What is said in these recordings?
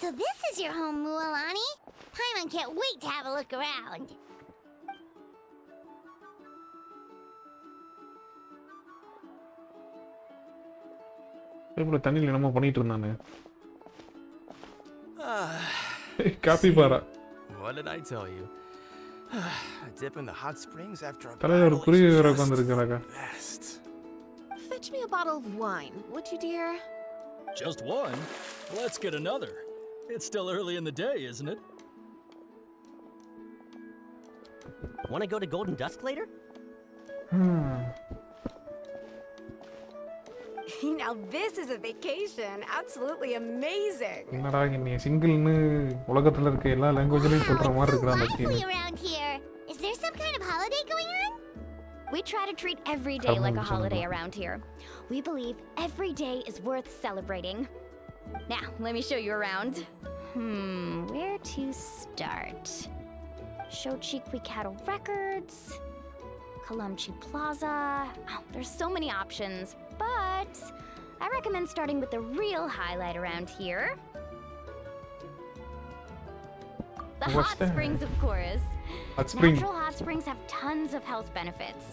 So this is your home, Mualani? Paimon can't wait to have a look around. இப்போ தண்ணியில் என்னமோ பண்ணிட்டு இருந்தானே காப்பி பாரா. What did I tell you? A dip in the hot springs after a தலையில ஒரு battle குருவி is வேற just உட்காந்துருக்காக்கா. best. Fetch me a bottle of wine, would you, dear? Just one? Let's get another. It's still early in the day, isn't it? Want to go to Golden Dusk later? Now this is a vacation. Absolutely amazing. என்னடா நீ சிங்கிள்னு உலகத்துல இருக்க எல்லா லாங்குவேஜ்லயும் சொல்ற மாதிரி இருக்கற அந்த It's so lively around here. Is there some kind of holiday going on? We try to treat every day like a holiday around here. We believe every day is worth celebrating. Now, let me show you around. Where to start? Shochikwi Cattle Records, Kalamchi Plaza. Oh, there's so many options, but I recommend starting with the real highlight around here. The What's hot that? springs, of course. Hot spring. Natural hot springs have tons of health benefits.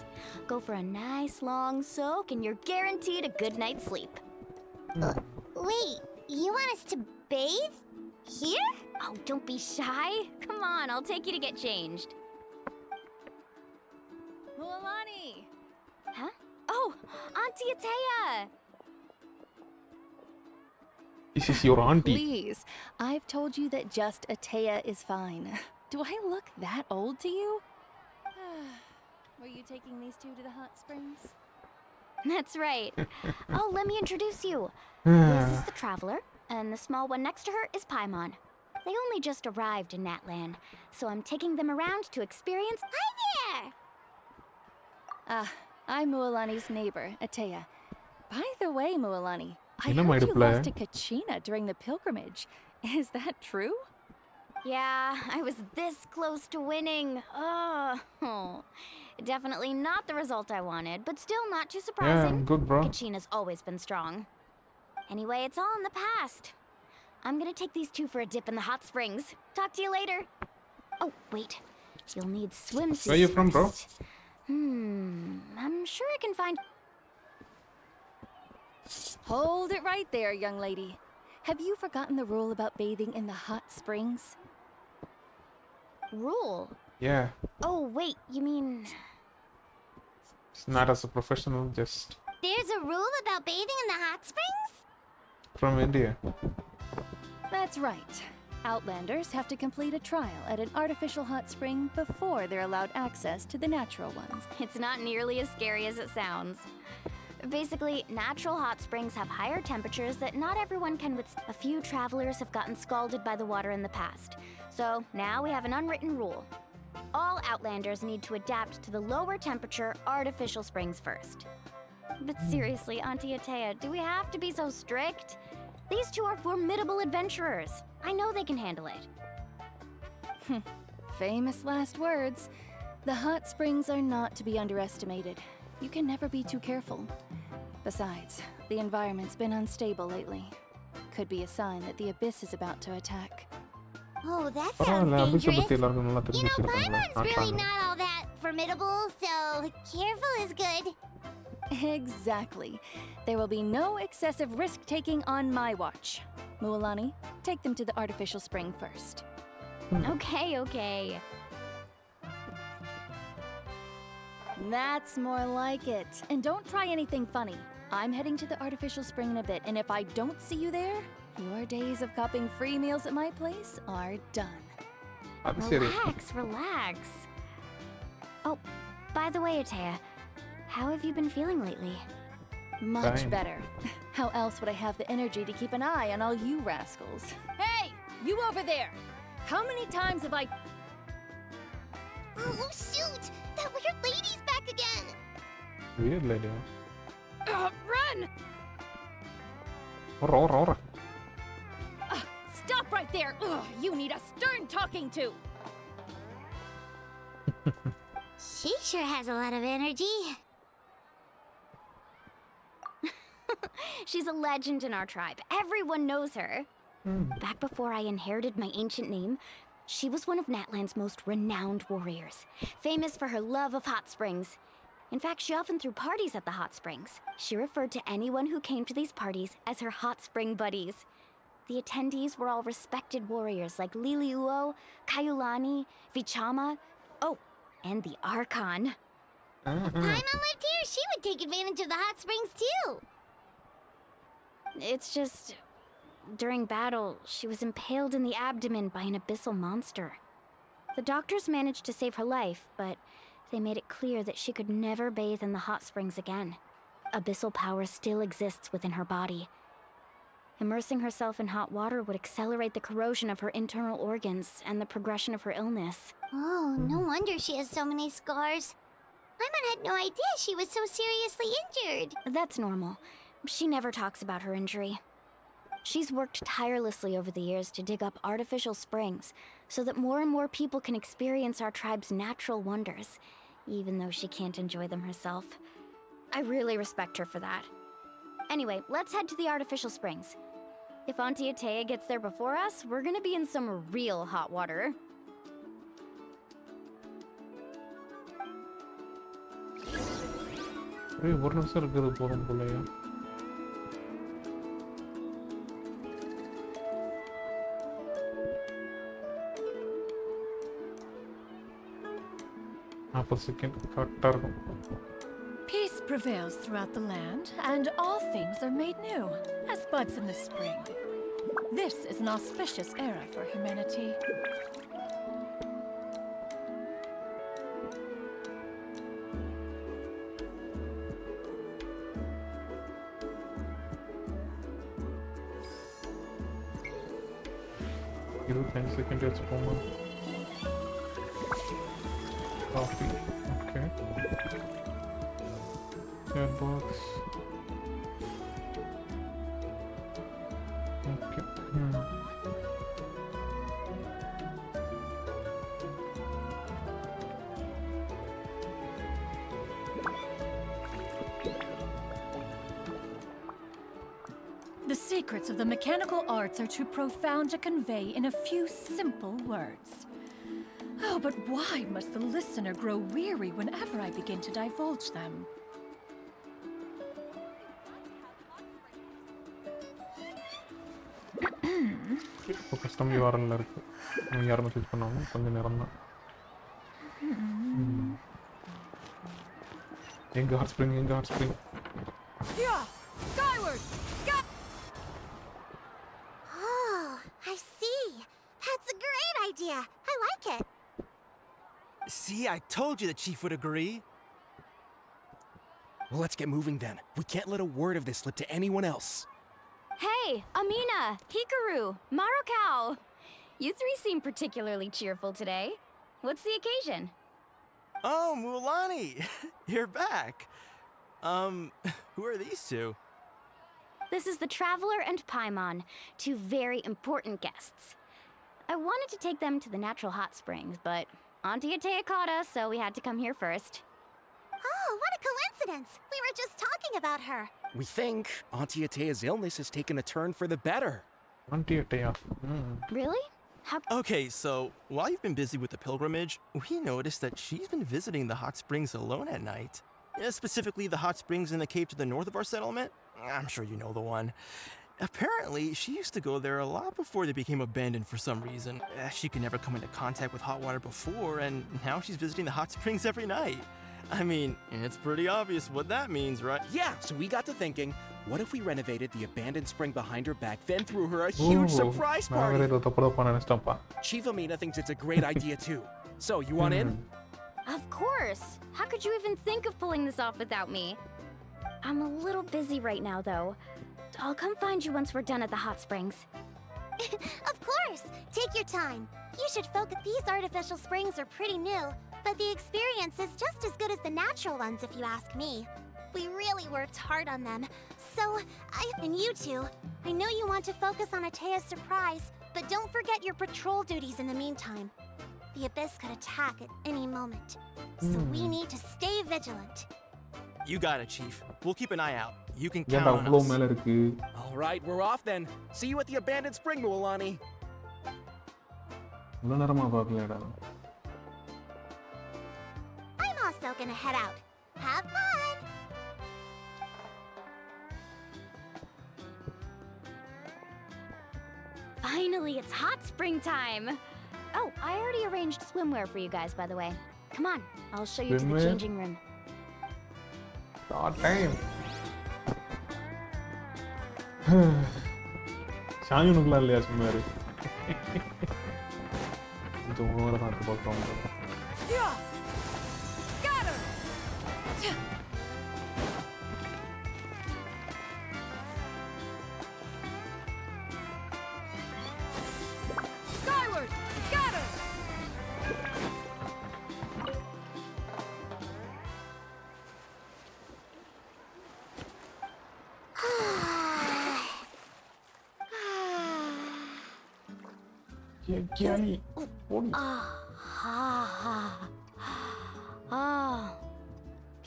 Go for a nice long soak and you're guaranteed a good night's sleep. Wait, you want us to bathe? Here? Oh, don't be shy. Come on, I'll take you to get changed. Mualani! Huh? Oh, Auntie Atea! This is your auntie. Please, I've told you that just Atea is fine. Do I look that old to you? Were you taking these two to the hot springs? That's right. Oh, let me introduce you. This is the Traveler, and the small one next to her is Paimon. They only just arrived in Natland, so I'm taking them around to experience. Hi there! I'm Mualani's neighbor, Atea. By the way, Mualani, I என்ன heard you மாயிடுப்புல? lost to Kachina during the pilgrimage. Is that true? Yeah, I was this close to winning. Oh, definitely not the result I wanted, but still not too Yeah, surprising. I'm good, bro. Kachina's always been strong. Anyway, it's all in the past. I'm gonna take these two for a dip in the hot springs. Talk to you later. Oh, wait. You'll need swimsuits. Where you from, bro? first. I'm sure I can find. Hold it right there, young lady. Have you forgotten the rule about bathing in the hot springs? Rule? Yeah, Oh, wait, you mean. it's not as a professional, just There's a rule about bathing in the hot springs? from India. That's right. Outlanders have to complete a trial at an artificial hot spring before they're allowed access to the natural ones. It's not nearly as scary as it sounds. Basically, natural hot springs have higher temperatures that not everyone can withstand. A few travelers have gotten scalded by the water in the past. So now we have an unwritten rule. All Outlanders need to adapt to the lower temperature artificial springs first. But seriously, Auntie Atea, do we have to be so strict? These two are formidable adventurers. I know they can handle it. Famous last words. The hot springs are not to be underestimated. You can never be too careful. Besides, the environment's been unstable lately. Could be a sign that the abyss is about to attack. Oh, that sounds பரவாயில்ல, அபிஷை பத்தி dangerous. எல்லாருக்கும் நல்லா You தெரிஞ்சு know, வச்சிருக்காங்க. Paimon's really not all that formidable, so careful is good. Exactly. There will be no excessive risk-taking on my watch. Mualani, take them to the artificial spring first. Okay. That's more like it. And don't try anything funny. I'm heading to the artificial spring in a bit, and if I don't see you there, your days of copping free meals at my place are done. அது சரி. Relax. Oh, by the way, Atea, how have you been feeling lately? Much Fine. better. How else would I have the energy to keep an eye on all you rascals? Hey! You over there! How many times have I... Oh, shoot! That weird lady's back again! Weird lady. Run! Ora. Stop right there! Ugh, you need a stern talking to! She sure has a lot of energy. She's a legend in our tribe. Everyone knows her. Back before I inherited my ancient name, she was one of Natland's most renowned warriors, famous for her love of hot springs. In fact, she often threw parties at the hot springs. She referred to anyone who came to these parties as her hot spring buddies. The attendees were all respected warriors like Liliuo, Kaiulani, Vichama, oh, and the Archon. If Paimon lived here, she would take advantage of the hot springs too. It's just, during battle, she was impaled in the abdomen by an abyssal monster. The doctors managed to save her life, but they made it clear that she could never bathe in the hot springs again. Abyssal power still exists within her body. Immersing herself in hot water would accelerate the corrosion of her internal organs and the progression of her illness. Oh, no wonder she has so many scars. Paimon had no idea she was so seriously injured. That's normal. She never talks about her injury. She's worked tirelessly over the years to dig up artificial springs so that more and more people can experience our tribe's natural wonders, even though she can't enjoy them herself. I really respect her for that. Anyway, let's head to the artificial springs. If Auntie Atea gets there before us, we're gonna be in some real hot water. ஒரு நிமிஷம் இருக்குது போகிறோம் போலையா. Second கரெக்டாக இருக்கும். Peace prevails throughout the land, and all things are made new, as buds in the spring. This is an auspicious era for humanity. Second வச்சுப்போமா. Coffee. Okay. Airbox. Okay. The secrets of the mechanical arts are too profound to convey in a few simple words. Oh, but why must the listener grow weary whenever I begin to divulge them? இப்போ custom URL இருக்கு. யாரும் message பண்ணாம கொஞ்ச நேரம் தான். எங்க hot spring. Yeah, skyward. Oh, I see. That's a great idea. I like it. See, I told you the chief would agree. Well, let's get moving then. We can't let a word of this slip to anyone else. Hey, Amina, Hikaru, Marukao! You three seem particularly cheerful today. What's the occasion? Oh, Mulani! You're back. Who are these two? This is the Traveler and Paimon, two very important guests. I wanted to take them to the natural hot springs, but Auntie Atea caught us, so we had to come here first. Oh, what a coincidence. We were just talking about her. We think Auntie Atea's illness has taken a turn for the better. Auntie Atea. Really? How? Okay, so while you've been busy with the pilgrimage, we noticed that she's been visiting the hot springs alone at night. Specifically, the hot springs in the cave to the north of our settlement. I'm sure you know the one. Apparently, she used to go there a lot before they became abandoned for some reason. She could never come into contact with hot water before, and now she's visiting the hot springs every night. I mean, it's pretty obvious what that means, right? Yeah, so we got to thinking, what if we renovated the abandoned spring behind her back, then threw her a huge surprise party? Chief Amina thinks it's a great idea too. So, you want in? Of course! How could you even think of pulling this off without me? I'm a little busy right now, though. I'll come find you once we're done at the hot springs. Of course. Take your time. You should focus. These artificial springs are pretty new, but the experience is just as good as the natural ones, if you ask me. We really worked hard on them. So, and you two, I know you want to focus on Atea's surprise, but don't forget your patrol duties in the meantime. The Abyss could attack at any moment. So we need to stay vigilant. You got it, Chief. We'll keep an eye out. You can count on us. All All right, we're off then. See you at the abandoned spring, Mualani. இவ்வளோ நேரமாக பார்க்கலடா. I'm also gonna head out. Have fun! Finally, it's hot spring time! Oh, I already arranged swimwear for you guys, by the way. Come on, I'll show you to the Swimwear? changing room. Start time. ஷாயுனுக்குலாம் இல்லையா சும்மாரு கொஞ்சம் ஓவராக தான் பார்க்கலாம். Skyward! Scatter! Kiani. Oh.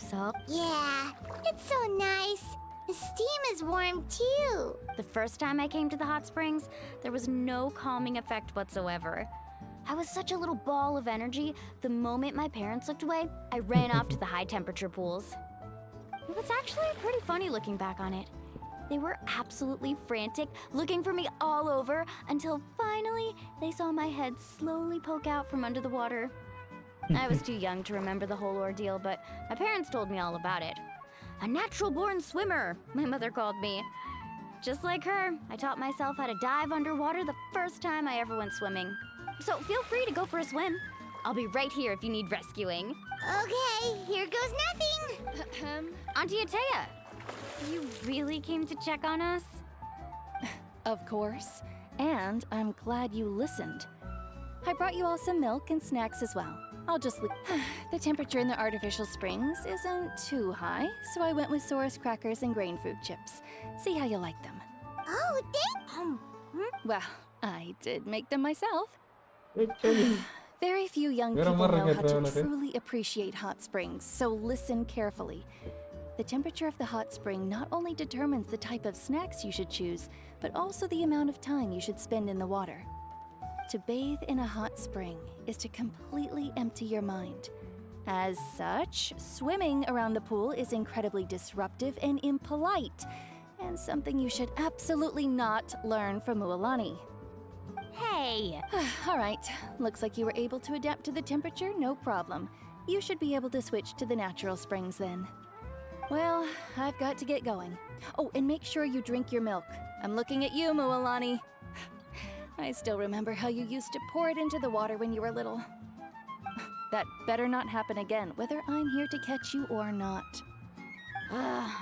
So? Yeah, it's so nice. The steam is warm too. The first time I came to the hot springs, there was no calming effect whatsoever. I was such a little ball of energy, the moment my parents looked away, I ran off to the high temperature pools. It was actually pretty funny looking back on it. They were absolutely frantic, looking for me all over, until finally they saw my head slowly poke out from under the water. I was too young to remember the whole ordeal, but my parents told me all about it. A natural-born swimmer, my mother called me. Just like her, I taught myself how to dive underwater the first time I ever went swimming. So feel free to go for a swim. I'll be right here if you need rescuing. Okay, here goes nothing. Auntie Atea, you really came to check on us? Of course. And I'm glad you listened. I brought you all some milk and snacks as well. I'll just leave. The temperature in the artificial springs isn't too high, so I went with Saurus crackers and grain food chips. See how you like them. Oh, thank Well, I did make them myself. Very few young Vera people know marra how ke to truly appreciate hot springs, so listen carefully. The temperature of the hot spring not only determines the type of snacks you should choose, but also the amount of time you should spend in the water. To bathe in a hot spring is to completely empty your mind. As such, swimming around the pool is incredibly disruptive and impolite, and something you should absolutely not learn from Mualani. Hey! All right, looks like you were able to adapt to the temperature, no problem. You should be able to switch to the natural springs then. Well, I've got to get going. Oh, and make sure you drink your milk. I'm looking at you, Mualani. I still remember how you used to pour it into the water when you were little. That better not happen again, whether I'm here to catch you or not.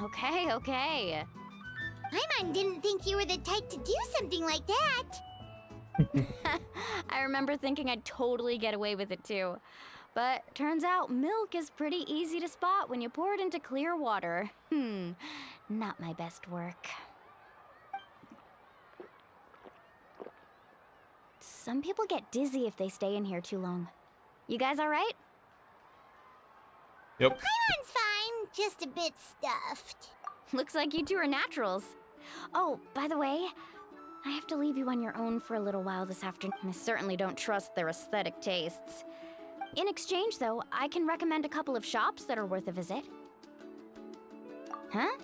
Okay. Paimon didn't think you were the type to do something like that. I remember thinking I'd totally get away with it too. But turns out milk is pretty easy to spot when you pour it into clear water. Not my best work. Some people get dizzy if they stay in here too long. You guys all right? Yep. Paimon's fine, just a bit stuffed. Looks like you two are naturals. Oh, by the way, I have to leave you on your own for a little while this afternoon. I certainly don't trust their aesthetic tastes. In exchange, though, I can recommend a couple of shops that are worth a visit. Huh?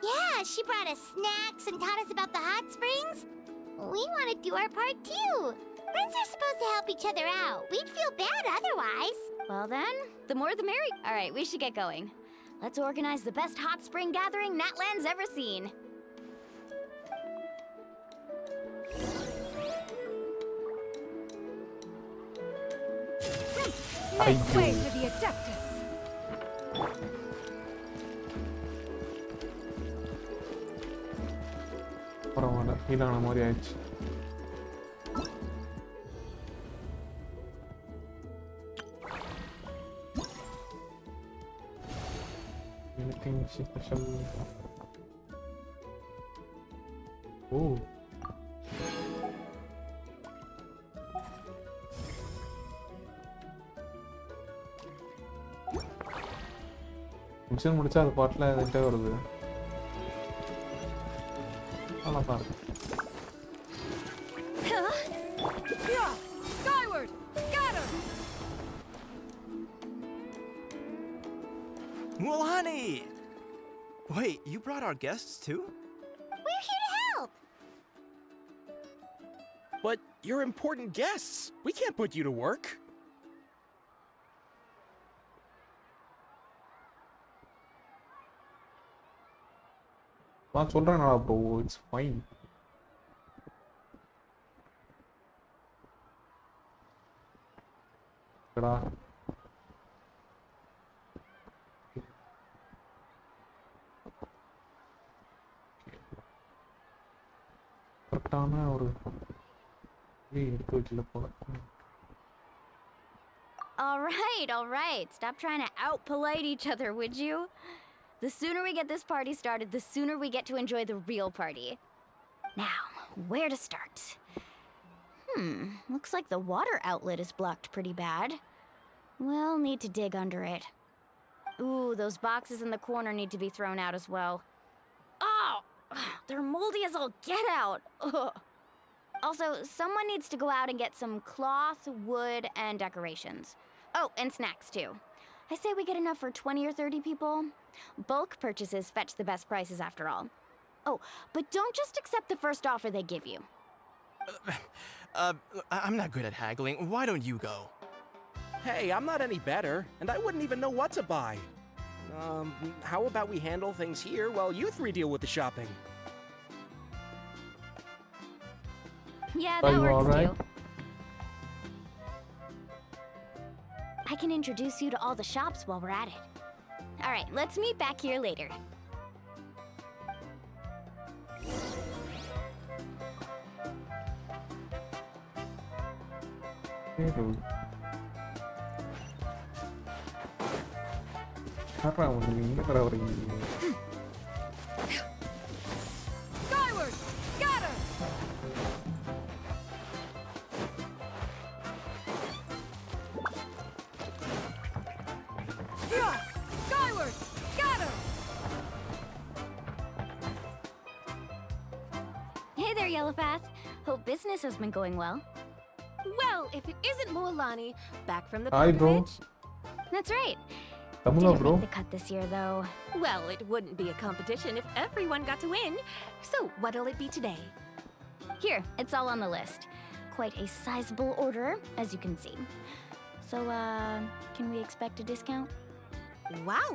Yeah, she brought us snacks and taught us about the hot springs. We want to do our part too. Friends are supposed to help each other out. We'd feel bad otherwise. Well then, the more the merry. All right, we should get going. Let's organize the best hot spring gathering Natland's ever seen. Make way for the Adeptus! பரவாயில்ல இதான மாதிரி ஆயிடுச்சு. Anything special? Oh. Mission முடிச்சா அது பாட்டில் என்கிட்ட வருது. அவ்வளோதான். Yeah! Skyward! Scatter! Mulani! Wait, you brought our guests too? We're here to help! But you're important guests. We can't put you to work. நான் சொல்றேன்டா ப்ரோ, இட்ஸ் ஃபைன். டா கரெக்டான ஒரு எடுத்து வச்சுல போல. All right. Stop trying to out-polite each other, would you? The sooner we get this party started, the sooner we get to enjoy the real party. Now, where to start? Looks like the water outlet is blocked pretty bad. We'll need to dig under it. Ooh, those boxes in the corner need to be thrown out as well. Oh! They're moldy as all get out! Ugh. Also, someone needs to go out and get some cloth, wood, and decorations. Oh, and snacks too. I say we get enough for 20 or 30 people. Bulk purchases fetch the best prices after all. Oh, but don't just accept the first offer they give you. I'm not good at haggling. Why don't you go? Hey, I'm not any better, and I wouldn't even know what to buy. How about we handle things here while you three deal with the shopping? Yeah, Are that you works alright? too. I can introduce you to all the shops while we're at it. All right, let's meet back here later. யாரா வந்து நீங்க வர வரீங்க? Skyward! Scatter! Yeah! Skyward! Scatter! Hey there, Yellowfast. Hope business has been going well. Well, if it isn't Moalani, back from the Hi, bro. pilgrimage. That's right. Tamizha Didn't bro? make the cut this year, though. Well, it wouldn't be a competition if everyone got to win. So, what'll it be today? Here, it's all on the list. Quite a sizable order, as you can see. So, can we expect a discount? Wow,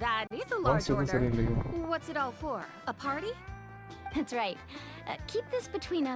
that is a large Once இது order. சரியில்லையோ? What's it all for? A party? That's right. Keep this between us